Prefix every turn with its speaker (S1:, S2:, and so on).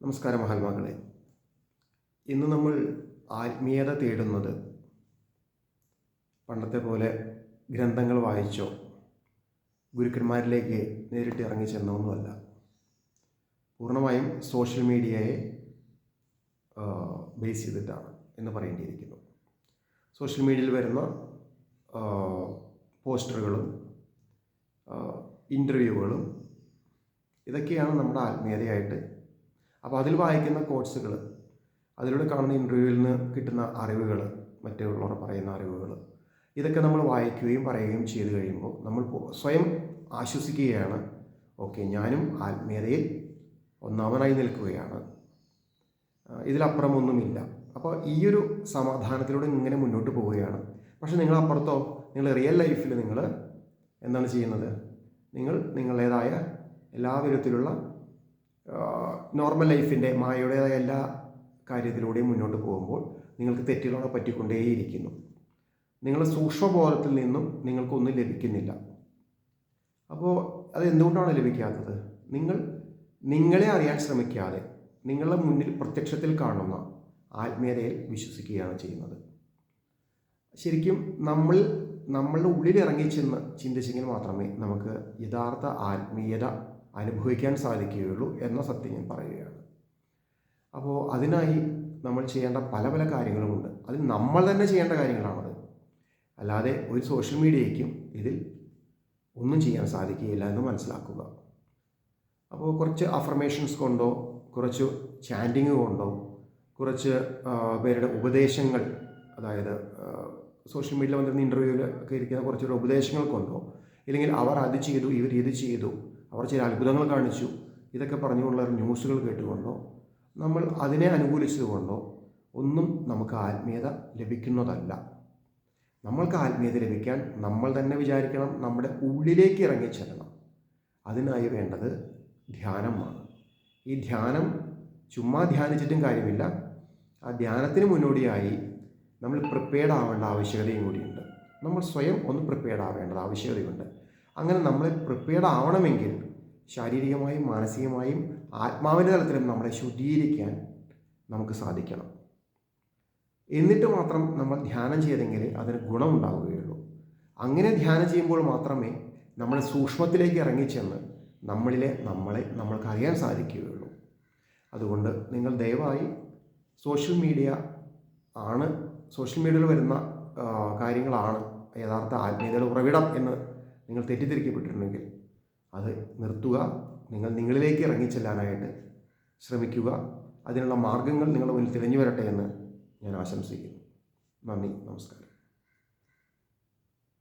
S1: നമസ്കാരം മഹാത്മാക്കളെ. ഇന്ന് നമ്മൾ ആത്മീയത തേടുന്നത് പണ്ടത്തെ പോലെ ഗ്രന്ഥങ്ങൾ വായിച്ചോ ഗുരുക്കന്മാരിലേക്ക് നേരിട്ട് ഇറങ്ങി ചെന്നൊന്നുമല്ല. പൂർണ്ണമായും സോഷ്യൽ മീഡിയയെ ബേസ് ചെയ്തിട്ടാണ് എന്ന് പറയേണ്ടിയിരിക്കുന്നു. സോഷ്യൽ മീഡിയയിൽ വരുന്ന പോസ്റ്ററുകളും ഇൻ്റർവ്യൂകളും ഇതൊക്കെയാണ് നമ്മുടെ ആത്മീയതയായിട്ട്. അപ്പോൾ അതിൽ വായിക്കുന്ന കോഴ്സുകൾ, അതിലൂടെ കാണുന്ന ഇൻ്റർവ്യൂവിൽ നിന്ന് കിട്ടുന്ന അറിവുകൾ, മറ്റുള്ളവർ പറയുന്ന അറിവുകൾ, ഇതൊക്കെ നമ്മൾ വായിക്കുകയും പറയുകയും ചെയ്തു കഴിയുമ്പോൾ നമ്മൾ സ്വയം ആശ്വസിക്കുകയാണ്. ഓക്കെ, ഞാനും ആത്മീയതയിൽ ഒന്നാമനായി നിൽക്കുകയാണ്, ഇതിലപ്പുറമൊന്നുമില്ല. അപ്പോൾ ഈയൊരു സമാധാനത്തിലൂടെ ഇങ്ങനെ മുന്നോട്ട് പോവുകയാണ്. പക്ഷേ നിങ്ങളപ്പുറത്തോ, നിങ്ങൾ റിയൽ ലൈഫിൽ നിങ്ങൾ എന്താണ് ചെയ്യുന്നത്? നിങ്ങൾ നിങ്ങളുടേതായ എല്ലാ വിധത്തിലുള്ള നോർമൽ ലൈഫിൻ്റെ മായയുടേതായ എല്ലാ കാര്യത്തിലൂടെയും മുന്നോട്ട് പോകുമ്പോൾ നിങ്ങൾക്ക് തെറ്റുകളെ പറ്റിക്കൊണ്ടേയിരിക്കുന്നു. നിങ്ങളുടെ സൂക്ഷ്മബോധത്തിൽ നിന്നും നിങ്ങൾക്കൊന്നും ലഭിക്കുന്നില്ല. അപ്പോൾ അത് എന്തുകൊണ്ടാണ് ലഭിക്കാത്തത്? നിങ്ങളെ അറിയാൻ ശ്രമിക്കാതെ നിങ്ങളുടെ മുന്നിൽ പ്രത്യക്ഷത്തിൽ കാണുന്ന ആത്മീയതയിൽ വിശ്വസിക്കുകയാണ് ചെയ്യുന്നത്. ശരിക്കും നമ്മളുടെ ഉള്ളിൽ ഇറങ്ങിച്ചെന്ന് ചിന്തിച്ചെങ്കിൽ മാത്രമേ നമുക്ക് യഥാർത്ഥ ആത്മീയത അനുഭവിക്കാൻ സാധിക്കുകയുള്ളൂ എന്ന സത്യം ഞാൻ പറയുകയാണ്. അപ്പോൾ അതിനായി നമ്മൾ ചെയ്യേണ്ട പല പല കാര്യങ്ങളുമുണ്ട്. അത് നമ്മൾ തന്നെ ചെയ്യേണ്ട കാര്യങ്ങളാണത്. അല്ലാതെ ഒരു സോഷ്യൽ മീഡിയയ്ക്കും ഇതിൽ ഒന്നും ചെയ്യാൻ സാധിക്കുകയില്ല എന്ന് മനസ്സിലാക്കുക. അപ്പോൾ കുറച്ച് അഫർമേഷൻസ് കൊണ്ടോ, കുറച്ച് ചാൻറ്റിങ് കൊണ്ടോ, കുറച്ച് പേരുടെ ഉപദേശങ്ങൾ, അതായത് സോഷ്യൽ മീഡിയയിൽ വന്നിരുന്ന ഇൻ്റർവ്യൂവിൽ ഒക്കെ ഇരിക്കുന്ന കുറച്ചുകൂടെ ഉപദേശങ്ങൾ കൊണ്ടോ, ഇല്ലെങ്കിൽ അവർ അത് ചെയ്തു, ഇവർ ഇത് ചെയ്തു, അവർ ചില അത്ഭുതങ്ങൾ കാണിച്ചു, ഇതൊക്കെ പറഞ്ഞുകൊണ്ടുള്ള ന്യൂസുകൾ കേട്ടുകൊണ്ടോ, നമ്മൾ അതിനെ അനുകൂലിച്ചതുകൊണ്ടോ ഒന്നും നമുക്ക് ആത്മീയത ലഭിക്കുന്നതല്ല. നമ്മൾക്ക് ആത്മീയത ലഭിക്കാൻ നമ്മൾ തന്നെ വിചാരിക്കണം, നമ്മുടെ ഉള്ളിലേക്ക് ഇറങ്ങിച്ചെല്ലണം. അതിനായി വേണ്ടത് ധ്യാനമാണ്. ഈ ധ്യാനം ചുമ്മാ ധ്യാനിച്ചിട്ടും കാര്യമില്ല. ആ ധ്യാനത്തിന് മുന്നോടിയായി നമ്മൾ പ്രിപ്പയർഡ് ആവേണ്ട ആവശ്യകതയും കൂടിയുണ്ട്. നമ്മൾ സ്വയം ഒന്ന് പ്രിപ്പയർഡ് ആവേണ്ടത് ആവശ്യകതയുണ്ട്. അങ്ങനെ നമ്മൾ പ്രിപ്പയർഡ് ആവണമെങ്കിൽ ശാരീരികമായും മാനസികമായും ആത്മാവിൻ്റെ തലത്തിലും നമ്മളെ ശുദ്ധീകരിക്കാൻ നമുക്ക് സാധിക്കണം. എന്നിട്ട് മാത്രം നമ്മൾ ധ്യാനം ചെയ്തെങ്കിൽ അതിന് ഗുണമുണ്ടാവുകയുള്ളൂ. അങ്ങനെ ധ്യാനം ചെയ്യുമ്പോൾ മാത്രമേ നമ്മൾ സൂക്ഷ്മത്തിലേക്ക് ഇറങ്ങിച്ചെന്ന് നമ്മൾക്ക് അറിയാൻ സാധിക്കുകയുള്ളൂ. അതുകൊണ്ട് നിങ്ങൾ ദയവായി സോഷ്യൽ മീഡിയയിൽ വരുന്ന കാര്യങ്ങളാണ് യഥാർത്ഥ ആത്മീയതയുടെ ഉറവിടം എന്ന് നിങ്ങൾ തെറ്റിദ്ധരിക്കപ്പെട്ടിട്ടുണ്ടെങ്കിൽ അത് നിർത്തുക. നിങ്ങളിലേക്ക് ഇറങ്ങിച്ചെല്ലാനായിട്ട് ശ്രമിക്കുക. അതിനുള്ള മാർഗങ്ങൾ നിങ്ങളുടെ മുന്നിൽ തിരഞ്ഞു വരട്ടെ എന്ന് ഞാൻ ആശംസിക്കുന്നു. നന്ദി, നമസ്കാരം.